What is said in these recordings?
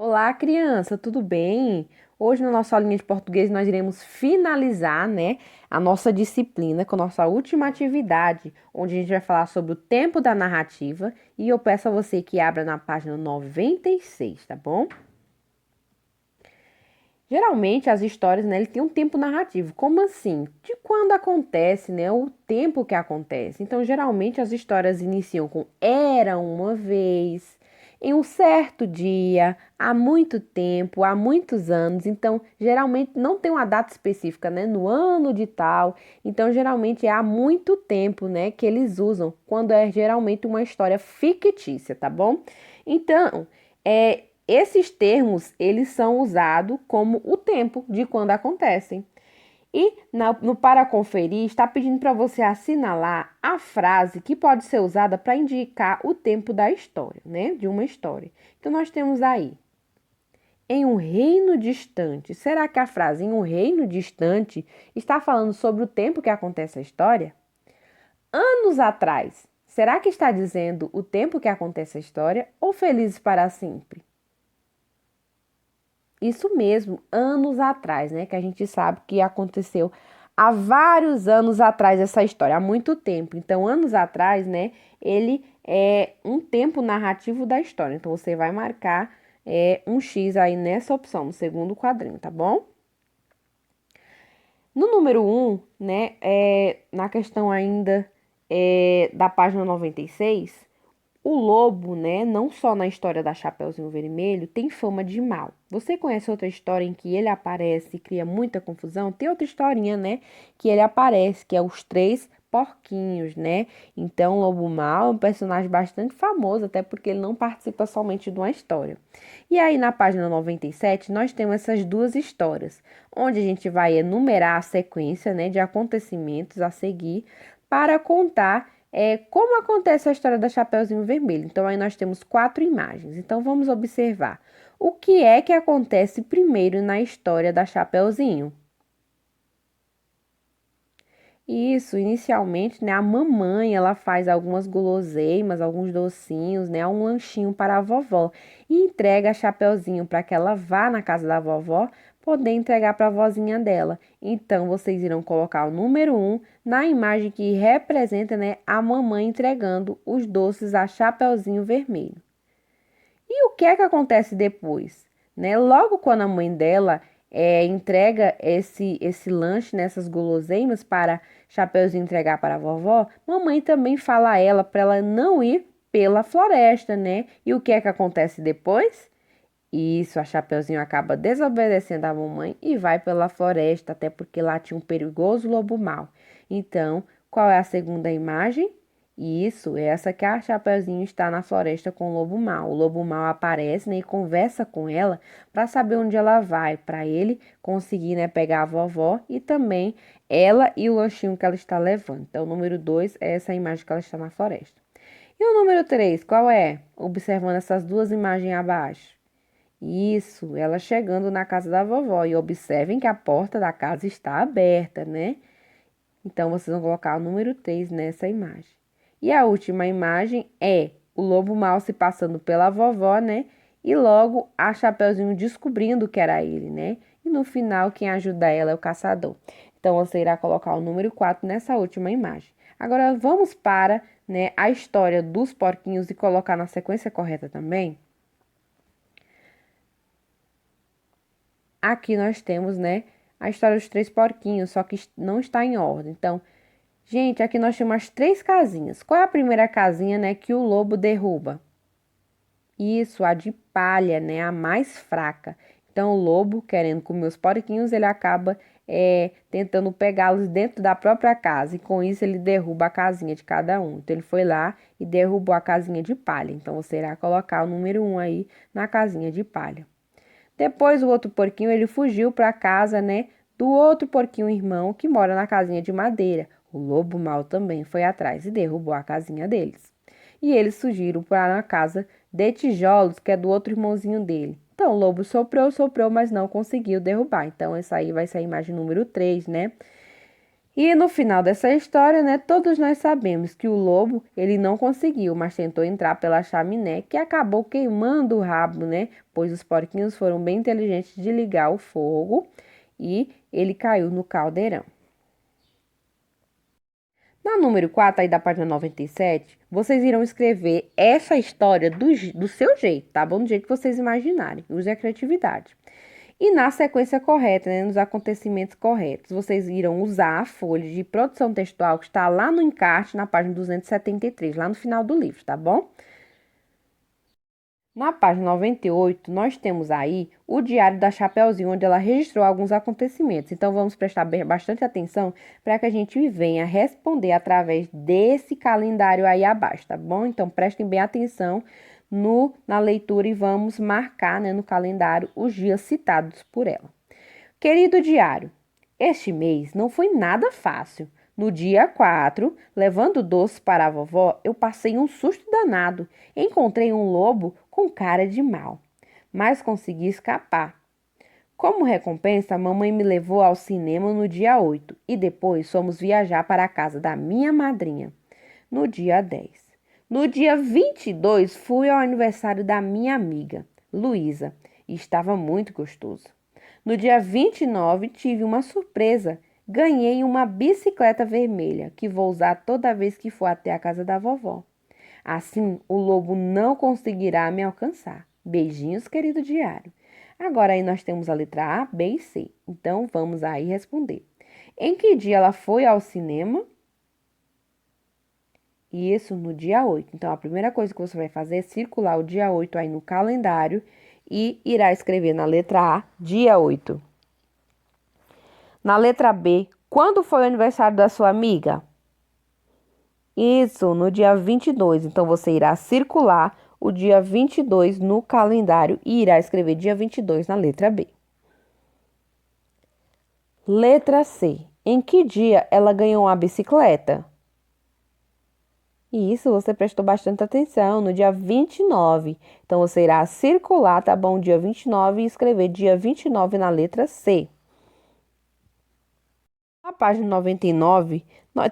Olá, criança, tudo bem? Hoje, na nossa aulinha de português, nós iremos finalizar, né, a nossa disciplina com a nossa última atividade, onde a gente vai falar sobre o tempo da narrativa. E eu peço a você que abra na página 96, tá bom? Geralmente, as histórias, né, ele tem um tempo narrativo. Como assim? De quando acontece, né, o tempo que acontece. Então, geralmente, as histórias iniciam com era uma vez, em um certo dia, há muito tempo, há muitos anos. Então, geralmente, não tem uma data específica, né, no ano de tal. Então, geralmente, é há muito tempo, né, que eles usam, quando é geralmente uma história fictícia, tá bom? Então, esses termos, eles são usados como o tempo de quando acontecem. E no para conferir, está pedindo para você assinalar a frase que pode ser usada para indicar o tempo da história, né? De uma história. Então, nós temos aí, em um reino distante. Será que a frase em um reino distante está falando sobre o tempo que acontece a história? Anos atrás. Será que está dizendo o tempo que acontece a história ou felizes para sempre? Isso mesmo, anos atrás, né? Que a gente sabe que aconteceu há vários anos atrás essa história, há muito tempo. Então, anos atrás, né? Ele é um tempo narrativo da história. Então, você vai marcar um X aí nessa opção, no segundo quadrinho, tá bom? No número um, né? Na questão ainda da página 96. O lobo, né, não só na história da Chapeuzinho Vermelho, tem fama de mal. Você conhece outra história em que ele aparece e cria muita confusão? Tem outra historinha, né, que ele aparece, que é os três porquinhos, né? Então, o Lobo Mal é um personagem bastante famoso, até porque ele não participa somente de uma história. E aí, na página 97, nós temos essas duas histórias, onde a gente vai enumerar a sequência, né, de acontecimentos a seguir para contar como acontece a história da Chapeuzinho Vermelho. Então, aí nós temos quatro imagens. Então, vamos observar. O que é que acontece primeiro na história da Chapeuzinho? Isso, inicialmente, né, a mamãe, ela faz algumas guloseimas, alguns docinhos, né, um lanchinho para a vovó e entrega a Chapeuzinho para que ela vá na casa da vovó poder entregar para a vozinha dela. Então, vocês irão colocar o número um na imagem que representa, né, a mamãe entregando os doces a Chapeuzinho Vermelho. E o que é que acontece depois? Né? Logo quando a mãe dela entrega esse lanche, nessas guloseimas para Chapeuzinho entregar para a vovó, mamãe também fala a ela para ela não ir pela floresta, né? E o que é que acontece depois? Isso, a Chapeuzinho acaba desobedecendo a mamãe e vai pela floresta, até porque lá tinha um perigoso lobo mau. Então, qual é a segunda imagem? Isso, essa que a Chapeuzinho está na floresta com o lobo mau. O lobo mau aparece, né, e conversa com ela para saber onde ela vai, para ele conseguir, né, pegar a vovó e também ela e o lanchinho que ela está levando. Então, o número 2 é essa imagem que ela está na floresta. E o número 3, qual é? Observando essas duas imagens abaixo. Isso, ela chegando na casa da vovó. E observem que a porta da casa está aberta, né? Então, vocês vão colocar o número 3 nessa imagem. E a última imagem é o lobo mau se passando pela vovó, né? E logo a Chapeuzinho descobrindo que era ele, né? E no final, quem ajuda ela é o caçador. Então, você irá colocar o número 4 nessa última imagem. Agora, vamos para, né, a história dos porquinhos e colocar na sequência correta também. Aqui nós temos, né, a história dos três porquinhos, só que não está em ordem. Então, gente, aqui nós temos as três casinhas. Qual é a primeira casinha, né, que o lobo derruba? Isso, a de palha, né, a mais fraca. Então, o lobo, querendo comer os porquinhos, ele acaba tentando pegá-los dentro da própria casa. E com isso, ele derruba a casinha de cada um. Então, ele foi lá e derrubou a casinha de palha. Então, você irá colocar o número 1 aí na casinha de palha. Depois o outro porquinho, ele fugiu para a casa, né, do outro porquinho irmão que mora na casinha de madeira. O lobo mau também foi atrás e derrubou a casinha deles. E eles fugiram para a casa de tijolos, que é do outro irmãozinho dele. Então, o lobo soprou, soprou, mas não conseguiu derrubar. Então, essa aí vai ser a imagem número 3, né? E no final dessa história, né, todos nós sabemos que o lobo, ele não conseguiu, mas tentou entrar pela chaminé, que acabou queimando o rabo, né? Pois os porquinhos foram bem inteligentes de ligar o fogo e ele caiu no caldeirão. Na número 4, aí da página 97, vocês irão escrever essa história do seu jeito, tá bom? Do jeito que vocês imaginarem. Use a criatividade. E na sequência correta, né, nos acontecimentos corretos, vocês irão usar a folha de produção textual que está lá no encarte, na página 273, lá no final do livro, tá bom? Na página 98, nós temos aí o diário da Chapeuzinho, onde ela registrou alguns acontecimentos. Então, vamos prestar bastante atenção para que a gente venha responder através desse calendário aí abaixo, tá bom? Então, prestem bem atenção na leitura e vamos marcar, né, no calendário os dias citados por ela. Querido diário, este mês não foi nada fácil. No dia 4, levando doce para a vovó, eu passei um susto danado. Encontrei um lobo com cara de mal, mas consegui escapar. Como recompensa, a mamãe me levou ao cinema no dia 8 e depois fomos viajar para a casa da minha madrinha no dia 10. No dia 22, fui ao aniversário da minha amiga, Luísa, e estava muito gostoso. No dia 29, tive uma surpresa. Ganhei uma bicicleta vermelha que vou usar toda vez que for até a casa da vovó. Assim, o lobo não conseguirá me alcançar. Beijinhos, querido diário. Agora aí nós temos a letra A, B e C. Então, vamos aí responder. Em que dia ela foi ao cinema? Isso no dia 8. Então, a primeira coisa que você vai fazer é circular o dia 8 aí no calendário e irá escrever na letra A, dia 8. Na letra B, quando foi o aniversário da sua amiga? Isso, no dia 22. Então, você irá circular o dia 22 no calendário e irá escrever dia 22 na letra B. Letra C. Em que dia ela ganhou uma bicicleta? Isso, você prestou bastante atenção, no dia 29. Então, você irá circular, tá bom? Dia 29 e escrever dia 29 na letra C. Na página 99,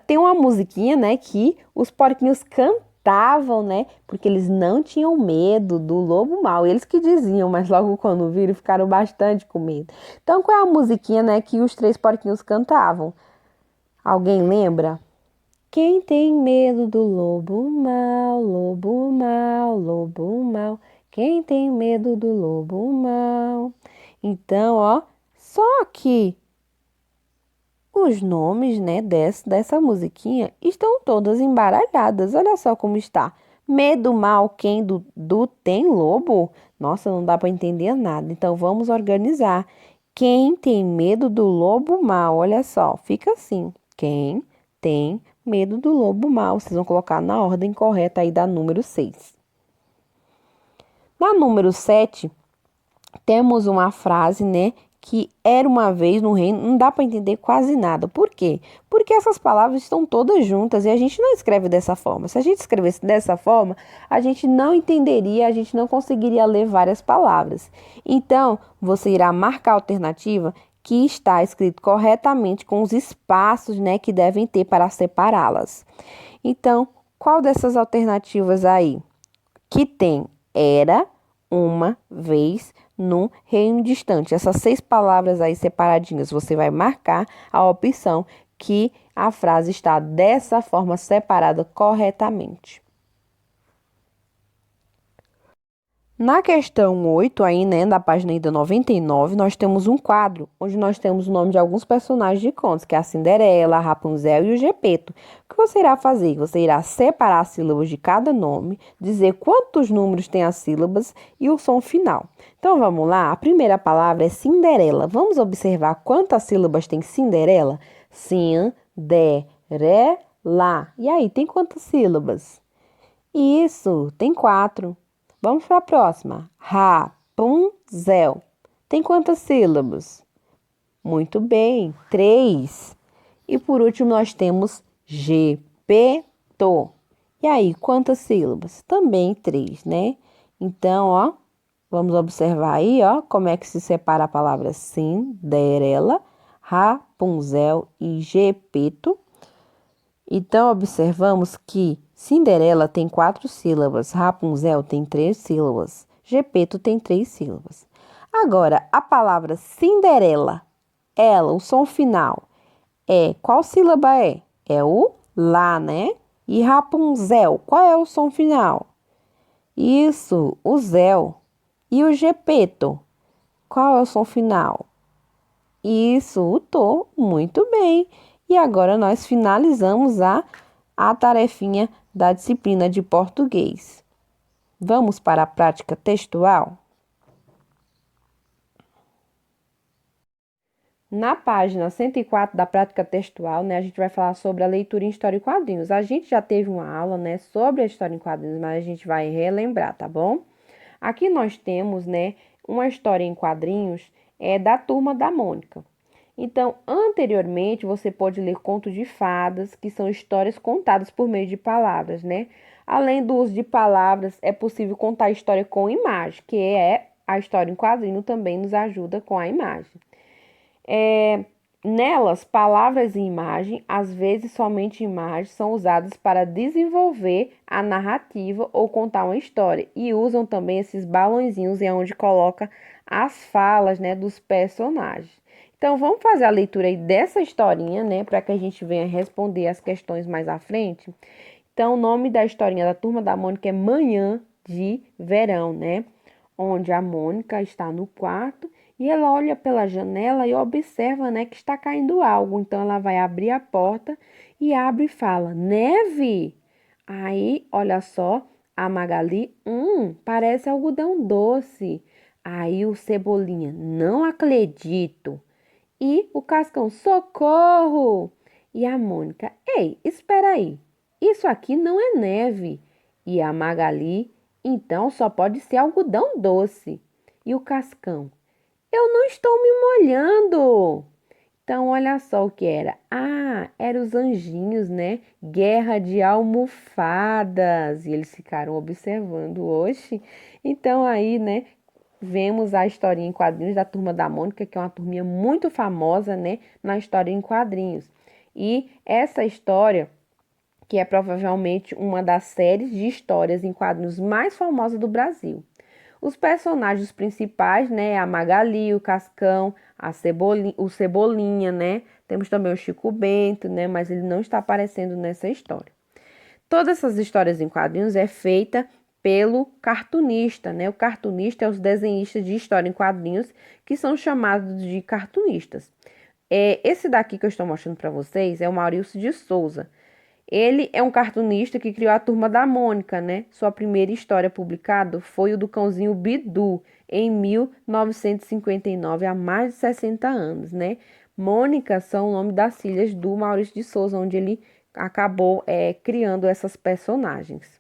tem uma musiquinha, né, que os porquinhos cantavam, né, porque eles não tinham medo do lobo mau. Eles que diziam, mas logo quando viram ficaram bastante com medo. Então, qual é a musiquinha, né, que os três porquinhos cantavam? Alguém lembra? Quem tem medo do lobo mau, lobo mau, lobo mau? Quem tem medo do lobo mau? Então, ó, só que os nomes, né, dessa musiquinha estão todas embaralhadas. Olha só como está. Medo mal, quem do tem lobo? Nossa, não dá para entender nada. Então vamos organizar. Quem tem medo do lobo mal? Olha só, fica assim. Quem tem medo do lobo mal? Vocês vão colocar na ordem correta aí da número 6. Na número 7, temos uma frase, né, que era uma vez no reino, não dá para entender quase nada. Por quê? Porque essas palavras estão todas juntas e a gente não escreve dessa forma. Se a gente escrevesse dessa forma, a gente não entenderia, a gente não conseguiria ler várias palavras. Então, você irá marcar a alternativa que está escrito corretamente com os espaços, né, que devem ter para separá-las. Então, qual dessas alternativas aí? Que tem era uma vez num reino distante. Essas 6 palavras aí separadinhas, você vai marcar a opção que a frase está dessa forma separada corretamente. Na questão 8, aí, né, da página ainda 99, nós temos um quadro onde nós temos o nome de alguns personagens de contos, que é a Cinderela, a Rapunzel e o Gepeto. O que você irá fazer? Você irá separar as sílabas de cada nome, dizer quantos números tem as sílabas e o som final. Então, vamos lá. A primeira palavra é Cinderela. Vamos observar quantas sílabas tem Cinderela? Cinderela. E aí, tem quantas sílabas? Isso, tem 4. Vamos para a próxima. Rapunzel. Tem quantas sílabas? Muito bem, 3. E por último, nós temos Gepeto. E aí, quantas sílabas? Também 3, né? Então, ó, vamos observar aí, ó, como é que se separa a palavra Cinderela, Rapunzel e Gepeto. Então, observamos que Cinderela tem 4 sílabas, Rapunzel tem 3 sílabas, Gepeto tem 3 sílabas. Agora, a palavra Cinderela, ela, o som final, qual sílaba é? É o lá, né? E Rapunzel, qual é o som final? Isso, o zel. E o Gepeto, qual é o som final? Isso, o tô, muito bem. E agora nós finalizamos a tarefinha da disciplina de português. Vamos para a prática textual? Na página 104 da prática textual, né, a gente vai falar sobre a leitura em história em quadrinhos. A gente já teve uma aula, né, sobre a história em quadrinhos, mas a gente vai relembrar, tá bom? Aqui nós temos, né, uma história em quadrinhos da Turma da Mônica. Então, anteriormente, você pode ler contos de fadas, que são histórias contadas por meio de palavras, né? Além do uso de palavras, é possível contar a história com imagem, que é a história em quadrinho também nos ajuda com a imagem. Nelas, palavras e imagem, às vezes somente imagens, são usadas para desenvolver a narrativa ou contar uma história. E usam também esses balãozinhos onde coloca as falas, né, dos personagens. Então, vamos fazer a leitura aí dessa historinha, né, para que a gente venha responder as questões mais à frente. Então, o nome da historinha da Turma da Mônica é Manhã de Verão, né? Onde a Mônica está no quarto e ela olha pela janela e observa, né, que está caindo algo. Então, ela vai abrir a porta e abre e fala: Neve! Aí, olha só, a Magali, parece algodão doce. Aí o Cebolinha, não acredito. E o Cascão, socorro! E a Mônica, ei, espera aí, isso aqui não é neve. E a Magali, então só pode ser algodão doce. E o Cascão, eu não estou me molhando. Então, olha só o que era. Ah, eram os anjinhos, né? Guerra de almofadas. E eles ficaram observando hoje. Então, aí, né? Vemos a historinha em quadrinhos da Turma da Mônica, que é uma turminha muito famosa, né? Na história em quadrinhos. E essa história, que é provavelmente uma das séries de histórias em quadrinhos mais famosas do Brasil. Os personagens principais, né, a Magali, o Cascão, o Cebolinha, né? Temos também o Chico Bento, né, mas ele não está aparecendo nessa história. Todas essas histórias em quadrinhos é feita pelo cartunista, né? O cartunista é os desenhistas de história em quadrinhos, que são chamados de cartunistas. Esse daqui que eu estou mostrando para vocês é o Maurício de Souza. Ele é um cartunista que criou a Turma da Mônica, né? Sua primeira história publicada foi o do cãozinho Bidu, em 1959, há mais de 60 anos, né? Mônica são o nome das filhas do Maurício de Souza, onde ele acabou criando essas personagens.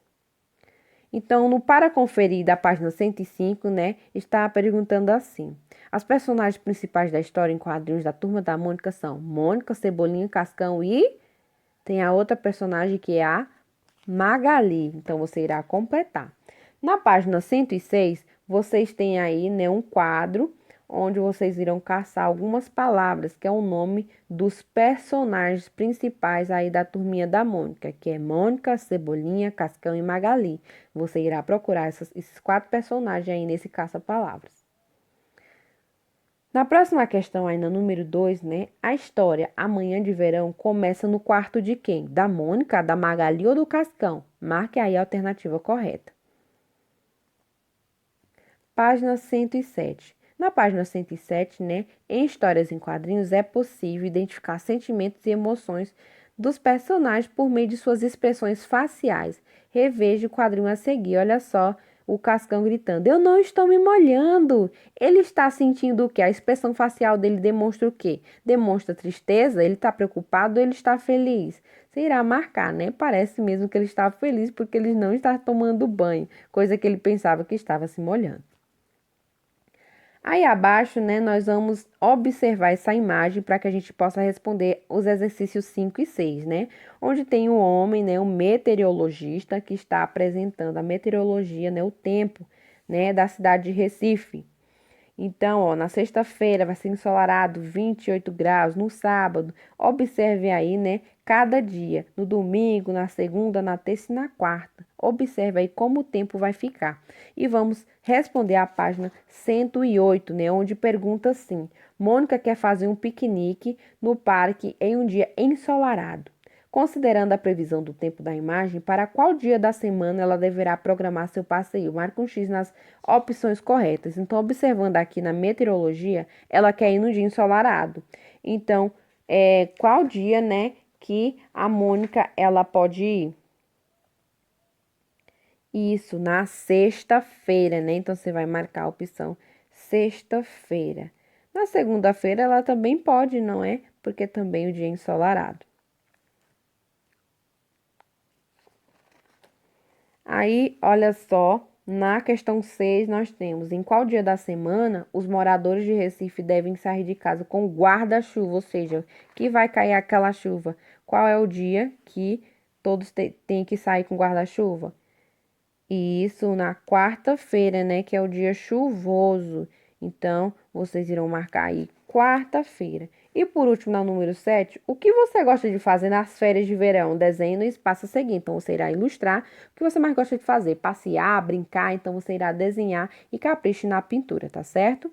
Então, no Para Conferir da página 105, né, está perguntando assim: as personagens principais da história em quadrinhos da Turma da Mônica são Mônica, Cebolinha, Cascão e tem a outra personagem que é a Magali. Então, você irá completar. Na página 106, vocês têm aí, né, um quadro onde vocês irão caçar algumas palavras, que é o nome dos personagens principais aí da turminha da Mônica, que é Mônica, Cebolinha, Cascão e Magali. Você irá procurar esses 4 personagens aí nesse caça-palavras. Na próxima questão, ainda número 2, né? A história Amanhã de Verão começa no quarto de quem? Da Mônica, da Magali ou do Cascão? Marque aí a alternativa correta. Página 107. Na página 107, né? Em histórias em quadrinhos é possível identificar sentimentos e emoções dos personagens por meio de suas expressões faciais. Reveja o quadrinho a seguir. Olha só o Cascão gritando: eu não estou me molhando. Ele está sentindo o quê? A expressão facial dele demonstra o quê? Demonstra tristeza? Ele está preocupado ou ele está feliz? Você irá marcar, né? Parece mesmo que ele está feliz porque ele não está tomando banho, coisa que ele pensava que estava se molhando. Aí abaixo, né, nós vamos observar essa imagem para que a gente possa responder os exercícios 5 e 6, né? Onde tem um homem, né, um meteorologista que está apresentando a meteorologia, né, o tempo, né, da cidade de Recife. Então, ó, na sexta-feira vai ser ensolarado, 28 graus. No sábado, observe aí, né? Cada dia. No domingo, na segunda, na terça e na quarta. Observe aí como o tempo vai ficar. E vamos responder a página 108, né? Onde pergunta assim: Mônica quer fazer um piquenique no parque em um dia ensolarado. Considerando a previsão do tempo da imagem, para qual dia da semana ela deverá programar seu passeio? Marca um X nas opções corretas. Então, observando aqui na meteorologia, ela quer ir no dia ensolarado. Então, qual dia, né, que a Mônica ela pode ir? Isso, na sexta-feira, né? Então, você vai marcar a opção sexta-feira. Na segunda-feira, ela também pode, não é? Porque também o dia é ensolarado. Aí, olha só, na questão 6 nós temos em qual dia da semana os moradores de Recife devem sair de casa com guarda-chuva, ou seja, que vai cair aquela chuva. Qual é o dia que todos têm que sair com guarda-chuva? E isso na quarta-feira, né, que é o dia chuvoso. Então, vocês irão marcar aí quarta-feira. E por último, na número 7, o que você gosta de fazer nas férias de verão? Desenhe no espaço a seguir. Então, você irá ilustrar o que você mais gosta de fazer. Passear, brincar. Então, você irá desenhar e capriche na pintura, tá certo?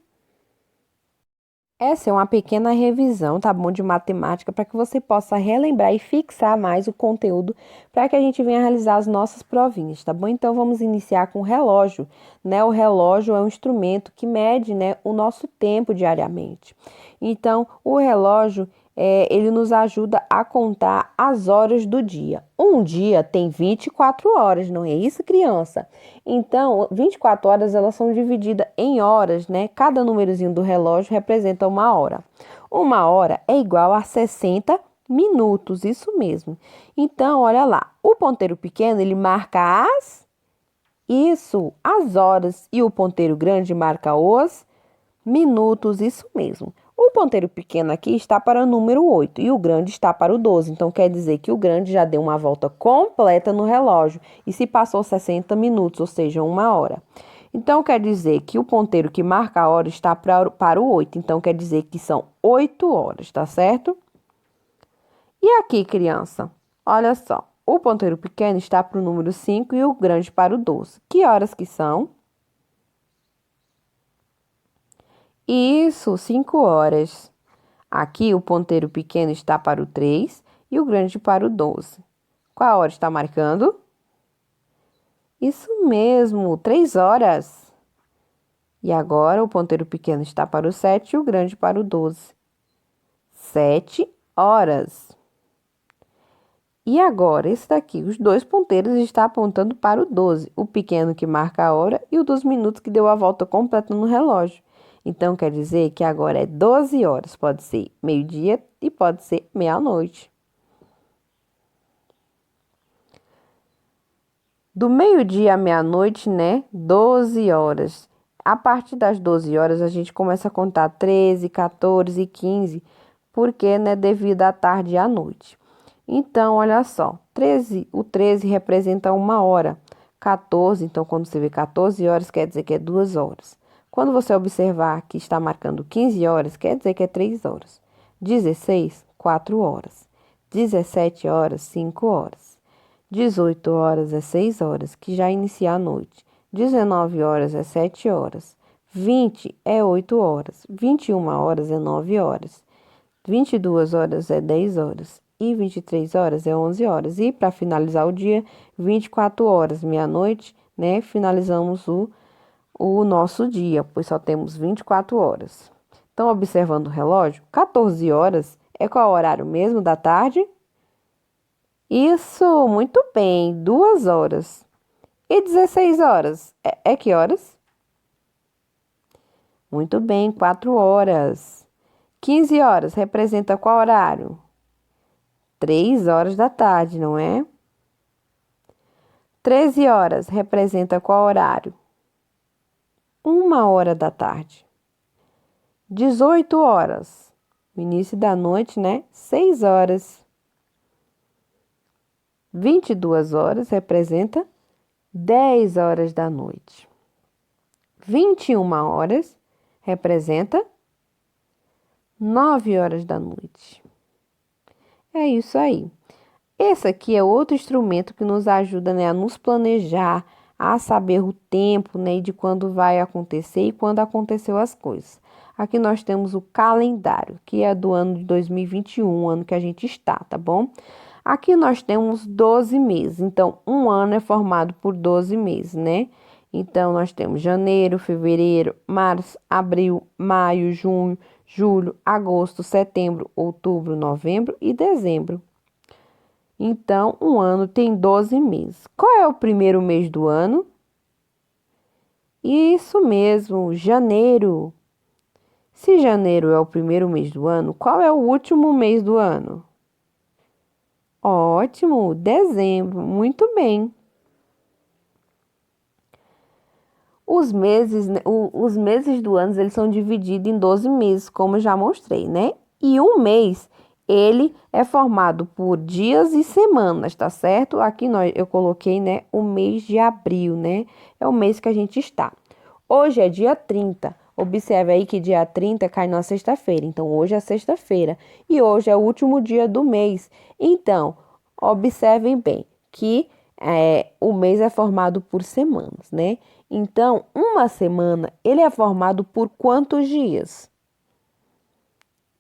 Essa é uma pequena revisão, tá bom, de matemática, para que você possa relembrar e fixar mais o conteúdo para que a gente venha realizar as nossas provinhas, tá bom? Então vamos iniciar com o relógio, né? O relógio é um instrumento que mede, né, o nosso tempo diariamente. Então, o relógio ele nos ajuda a contar as horas do dia. Um dia tem 24 horas, não é isso, criança? Então, 24 horas elas são divididas em horas, né? Cada númerozinho do relógio representa uma hora. Uma hora é igual a 60 minutos, isso mesmo. Então, olha lá, o ponteiro pequeno ele marca as horas, e o ponteiro grande marca os minutos, isso mesmo. O ponteiro pequeno aqui está para o número 8 e o grande está para o 12. Então, quer dizer que o grande já deu uma volta completa no relógio e se passou 60 minutos, ou seja, uma hora. Então, quer dizer que o ponteiro que marca a hora está para o 8. Então, quer dizer que são 8 horas, tá certo? E aqui, criança, olha só. O ponteiro pequeno está para o número 5 e o grande para o 12. Que horas que são? Isso, 5 horas. Aqui o ponteiro pequeno está para o 3 e o grande para o 12. Qual hora está marcando? Isso mesmo, 3 horas. E agora o ponteiro pequeno está para o 7 e o grande para o 12. 7 horas. E agora, esse daqui, os dois ponteiros estão apontando para o 12, o pequeno que marca a hora e o dos minutos que deu a volta completa no relógio. Então, quer dizer que agora é 12 horas, pode ser meio-dia e pode ser meia-noite. Do meio-dia à meia-noite, né? 12 horas. A partir das 12 horas, a gente começa a contar 13, 14, 15, porque, né, devido à tarde e à noite. Então, olha só, o 13 representa uma hora. 14, então, quando você vê 14 horas, quer dizer que é 2 horas. Quando você observar que está marcando 15 horas, quer dizer que é 3 horas. 16, 4 horas. 17 horas, 5 horas. 18 horas é 6 horas, que já inicia a noite. 19 horas é 7 horas. 20 é 8 horas. 21 horas é 9 horas. 22 horas é 10 horas. E 23 horas é 11 horas. E para finalizar o dia, 24 horas, meia-noite, né? Finalizamos o nosso dia, pois só temos 24 horas. Então, observando o relógio, 14 horas é qual o horário mesmo da tarde? Isso, muito bem, 2 horas. E 16 horas? É que horas? Muito bem, 4 horas. 15 horas representa qual horário? 3 horas da tarde, não é? 13 horas representa qual horário? 1 hora da tarde. 18 horas, o início da noite, né? 6 horas. 22 horas representa 10 horas da noite. 21 horas representa 9 horas da noite. É isso aí. Esse aqui é outro instrumento que nos ajuda, né, a nos planejar, a saber o tempo, né, de quando vai acontecer e quando aconteceu as coisas. Aqui nós temos o calendário, que é do ano de 2021, ano que a gente está, tá bom? Aqui nós temos 12 meses, então um ano é formado por 12 meses, né? Então nós temos janeiro, fevereiro, março, abril, maio, junho, julho, agosto, setembro, outubro, novembro e dezembro. Então, um ano tem 12 meses. Qual é o primeiro mês do ano? Isso mesmo, janeiro. Se janeiro é o primeiro mês do ano, qual é o último mês do ano? Ótimo, dezembro, muito bem. Os meses do ano, eles são divididos em 12 meses, como eu já mostrei, né? E um mês, ele é formado por dias e semanas, tá certo? Aqui eu coloquei, né, o mês de abril, né? É o mês que a gente está. Hoje é dia 30. Observe aí que dia 30 cai numa sexta-feira. Então, hoje é sexta-feira. E hoje é o último dia do mês. Então, observem bem que o mês é formado por semanas, né? Então, uma semana, ele é formado por quantos dias?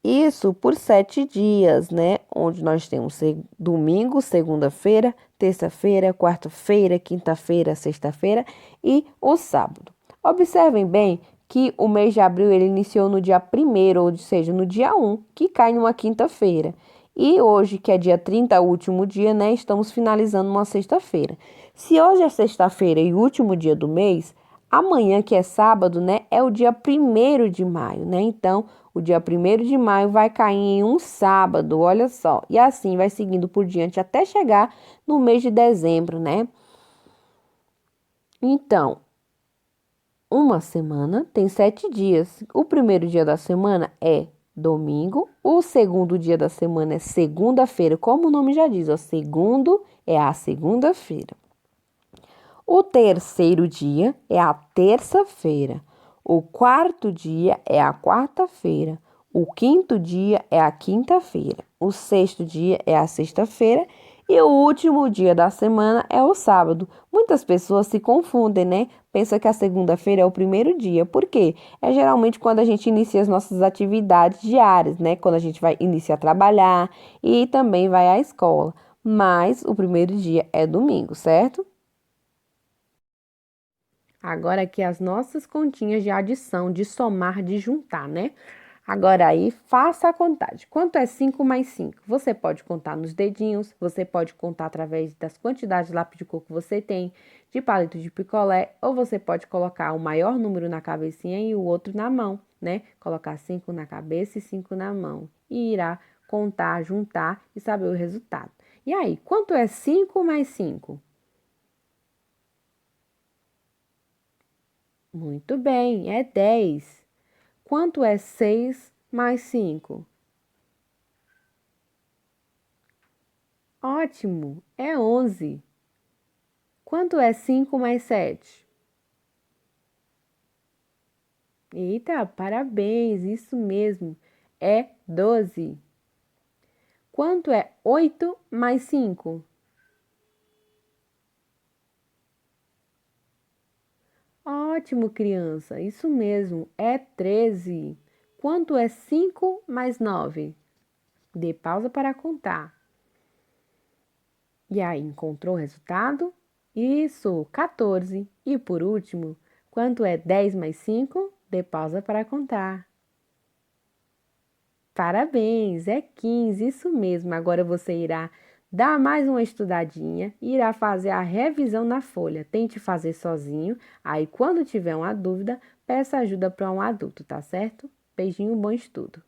Isso por 7 dias, né? Onde nós temos domingo, segunda-feira, terça-feira, quarta-feira, quinta-feira, sexta-feira e o sábado. Observem bem que o mês de abril ele iniciou no dia 1º, ou seja, no dia 1, que cai numa quinta-feira. E hoje, que é dia 30, o último dia, né? Estamos finalizando uma sexta-feira. Se hoje é sexta-feira e o último dia do mês, amanhã, que é sábado, né? É o dia 1º de maio, né? Então, o dia 1º de maio vai cair em um sábado, olha só. E assim vai seguindo por diante até chegar no mês de dezembro, né? Então, uma semana tem 7 dias. O primeiro dia da semana é domingo. O segundo dia da semana é segunda-feira. Como o nome já diz, ó, segundo é a segunda-feira. O terceiro dia é a terça-feira. O quarto dia é a quarta-feira. O quinto dia é a quinta-feira. O sexto dia é a sexta-feira. E o último dia da semana é o sábado. Muitas pessoas se confundem, né? Pensa que a segunda-feira é o primeiro dia. Por quê? É geralmente quando a gente inicia as nossas atividades diárias, né? Quando a gente vai iniciar a trabalhar e também vai à escola. Mas o primeiro dia é domingo, certo? Agora aqui as nossas continhas de adição, de somar, de juntar, né? Agora aí, faça a contagem. Quanto é 5 mais 5? Você pode contar nos dedinhos, você pode contar através das quantidades de lápis de cor que você tem, de palito de picolé, ou você pode colocar o maior número na cabecinha e o outro na mão, né? Colocar 5 na cabeça e 5 na mão. E irá contar, juntar e saber o resultado. E aí, quanto é 5 mais 5? Muito bem, é 10. Quanto é 6 mais 5? Ótimo, é 11. Quanto é 5 mais 7? Eita, parabéns, isso mesmo, é 12. Quanto é 8 mais 5? Ótimo, criança, isso mesmo, é 13. Quanto é 5 mais 9? Dê pausa para contar. E aí, encontrou o resultado? Isso, 14. E por último, quanto é 10 mais 5? Dê pausa para contar. Parabéns, é 15, isso mesmo. Agora você irá dar mais uma estudadinha e irá fazer a revisão na folha. Tente fazer sozinho. Aí, quando tiver uma dúvida, peça ajuda para um adulto, tá certo? Beijinho, bom estudo.